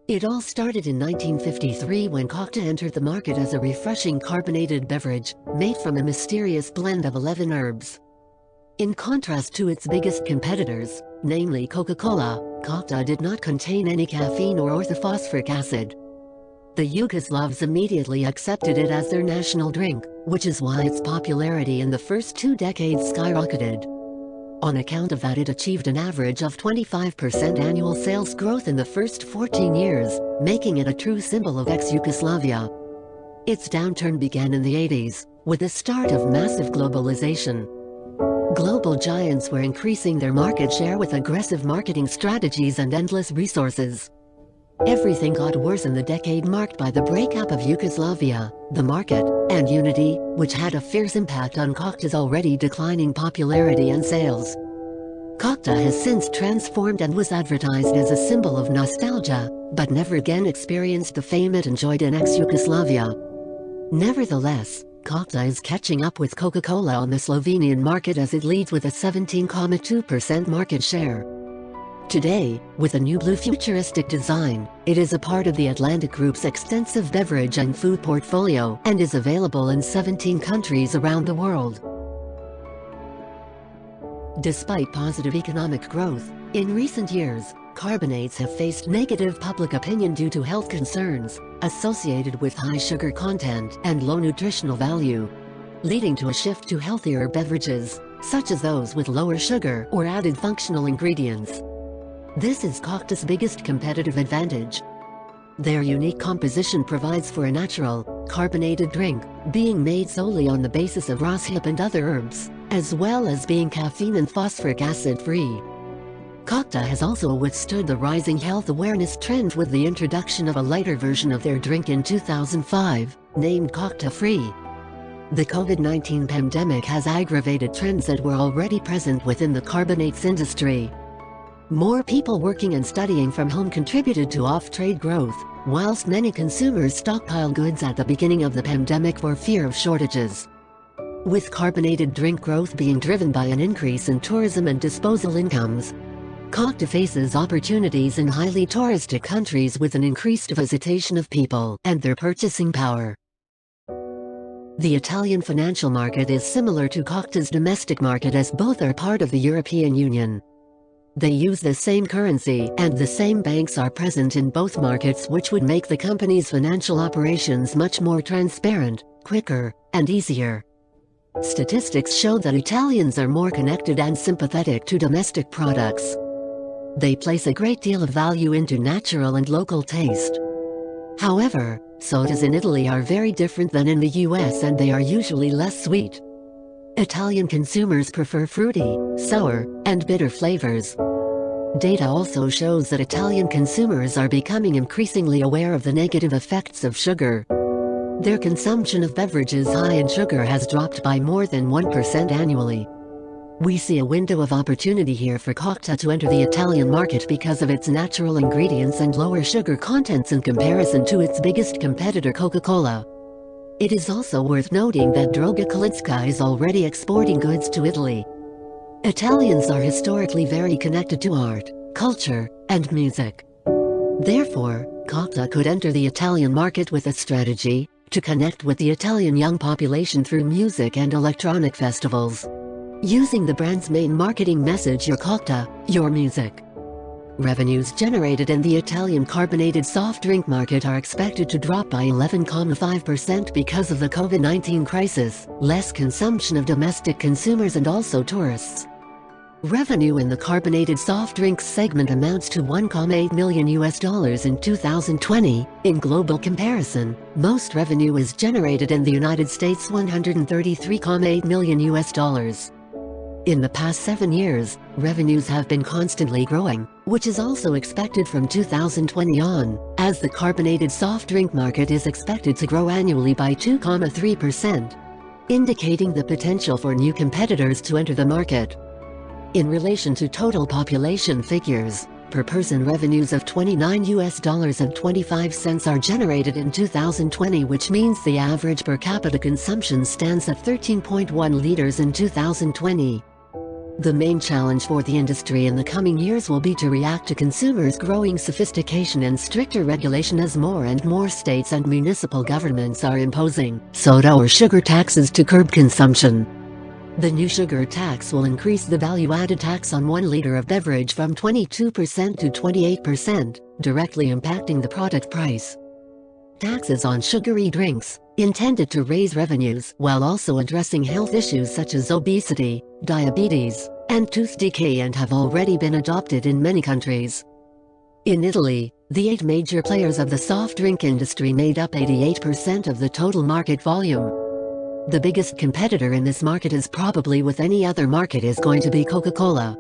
It all started in 1953 when Cockta entered the market as a refreshing carbonated beverage, made from a mysterious blend of 11 herbs. In contrast to its biggest competitors, namely Coca-Cola, Cockta did not contain any caffeine or orthophosphoric acid. The Yugoslavs immediately accepted it as their national drink, which is why its popularity in the first 2 decades skyrocketed. On account of that, it achieved an average of 25% annual sales growth in the first 14 years, making it a true symbol of ex-Yugoslavia. Its downturn began in the 80s, with the start of massive globalization. Global giants were increasing their market share with aggressive marketing strategies and endless resources. Everything got worse in the decade marked by the breakup of Yugoslavia, the market, and unity, which had a fierce impact on Cockta's already declining popularity and sales. Cockta has since transformed and was advertised as a symbol of nostalgia, but never again experienced the fame it enjoyed in ex-Yugoslavia. Nevertheless, Cockta is catching up with Coca-Cola on the Slovenian market as it leads with a 17.2% market share. Today, with a new blue futuristic design, it is a part of the Atlantic Group's extensive beverage and food portfolio and is available in 17 countries around the world. Despite positive economic growth, in recent years, carbonates have faced negative public opinion due to health concerns associated with high sugar content and low nutritional value, leading to a shift to healthier beverages, such as those with lower sugar or added functional ingredients. This is Cockta's biggest competitive advantage. Their unique composition provides for a natural, carbonated drink, being made solely on the basis of rosehip and other herbs, as well as being caffeine and phosphoric acid-free. Cockta has also withstood the rising health awareness trend with the introduction of a lighter version of their drink in 2005, named Cockta Free. The COVID-19 pandemic has aggravated trends that were already present within the carbonates industry. More people working and studying from home contributed to off-trade growth, whilst many consumers stockpiled goods at the beginning of the pandemic for fear of shortages. With carbonated drink growth being driven by an increase in tourism and disposal incomes, Cockta faces opportunities in highly touristic countries with an increased visitation of people and their purchasing power. The Italian financial market is similar to Cockta's domestic market, as both are part of the European Union. They use the same currency, and the same banks are present in both markets, which would make the company's financial operations much more transparent, quicker, and easier. Statistics show that Italians are more connected and sympathetic to domestic products. They place a great deal of value into natural and local taste. However, sodas in Italy are very different than in the US, and they are usually less sweet. Italian consumers prefer fruity, sour, and bitter flavors. Data also shows that Italian consumers are becoming increasingly aware of the negative effects of sugar. Their consumption of beverages high in sugar has dropped by more than 1% annually. We see a window of opportunity here for Cockta to enter the Italian market because of its natural ingredients and lower sugar contents in comparison to its biggest competitor Coca-Cola. It is also worth noting that Droga Kalitska is already exporting goods to Italy. Italians are historically very connected to art, culture, and music. Therefore, Cockta could enter the Italian market with a strategy to connect with the Italian young population through music and electronic festivals. Using the brand's main marketing message, Your Cockta, Your Music. Revenues generated in the Italian carbonated soft drink market are expected to drop by 11.5% because of the COVID-19 crisis, less consumption of domestic consumers and also tourists. Revenue in the carbonated soft drinks segment amounts to $1.8 million in 2020. In global comparison, most revenue is generated in the United States, $133.8 million. In the past 7 years, revenues have been constantly growing, which is also expected from 2020 on, as the carbonated soft drink market is expected to grow annually by 2.3%, indicating the potential for new competitors to enter the market. In relation to total population figures, per person revenues of $29.25 are generated in 2020, which means the average per capita consumption stands at 13.1 liters in 2020. The main challenge for the industry in the coming years will be to react to consumers' growing sophistication and stricter regulation as more and more states and municipal governments are imposing soda or sugar taxes to curb consumption. The new sugar tax will increase the value-added tax on 1 liter of beverage from 22% to 28%, directly impacting the product price. Taxes on sugary drinks, intended to raise revenues while also addressing health issues such as obesity, diabetes, and tooth decay, and have already been adopted in many countries. In Italy, the 8 major players of the soft drink industry made up 88% of the total market volume. The biggest competitor in this market, as probably with any other market, is going to be Coca-Cola.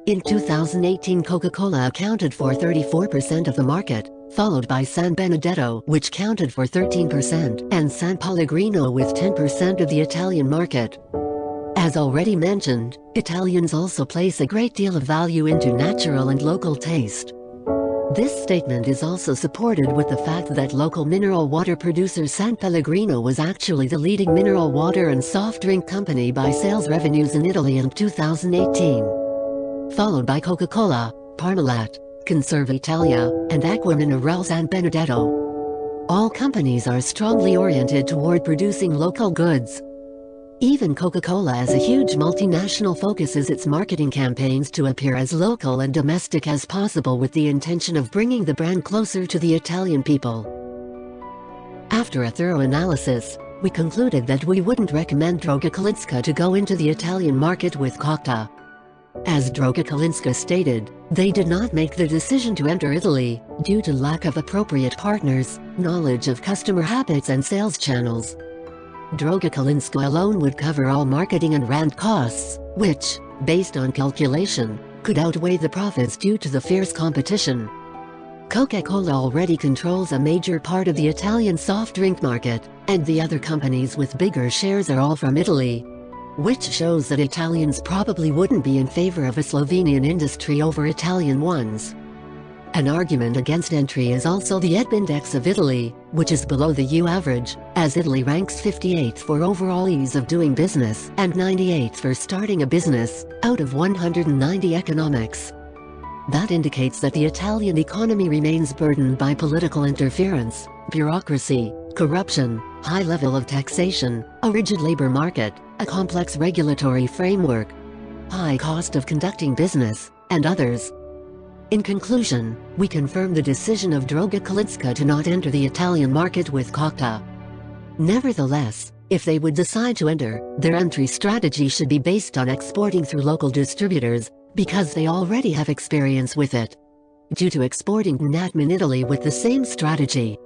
In 2018, Coca-Cola accounted for 34% of the market, followed by San Benedetto, which counted for 13%, and San Pellegrino with 10% of the Italian market. As already mentioned, Italians also place a great deal of value into natural and local taste. This statement is also supported with the fact that local mineral water producer San Pellegrino was actually the leading mineral water and soft drink company by sales revenues in Italy in 2018. Followed by Coca-Cola, Parmalat, Conserve Italia, and Acqua Minerale San Benedetto. All companies are strongly oriented toward producing local goods. Even Coca-Cola, as a huge multinational, focuses its marketing campaigns to appear as local and domestic as possible with the intention of bringing the brand closer to the Italian people. After a thorough analysis, we concluded that we wouldn't recommend Droga Kalinska to go into the Italian market with Cockta. As Droga Kalinska stated, they did not make the decision to enter Italy due to lack of appropriate partners, knowledge of customer habits and sales channels. Droga Kalinska alone would cover all marketing and brand costs, which, based on calculation, could outweigh the profits due to the fierce competition. Coca-Cola already controls a major part of the Italian soft drink market, and the other companies with bigger shares are all from Italy, which shows that Italians probably wouldn't be in favor of a Slovenian industry over Italian ones. An argument against entry is also the EDB index of Italy, which is below the EU average, as Italy ranks 58th for overall ease of doing business and 98th for starting a business, out of 190 economics. That indicates that the Italian economy remains burdened by political interference, bureaucracy, corruption, high level of taxation, a rigid labor market, a complex regulatory framework, high cost of conducting business, and others. In conclusion, we confirm the decision of Droga Kalinska to not enter the Italian market with Cockta. Nevertheless, if they would decide to enter, their entry strategy should be based on exporting through local distributors, because they already have experience with it. Due to exporting Natman Italy with the same strategy,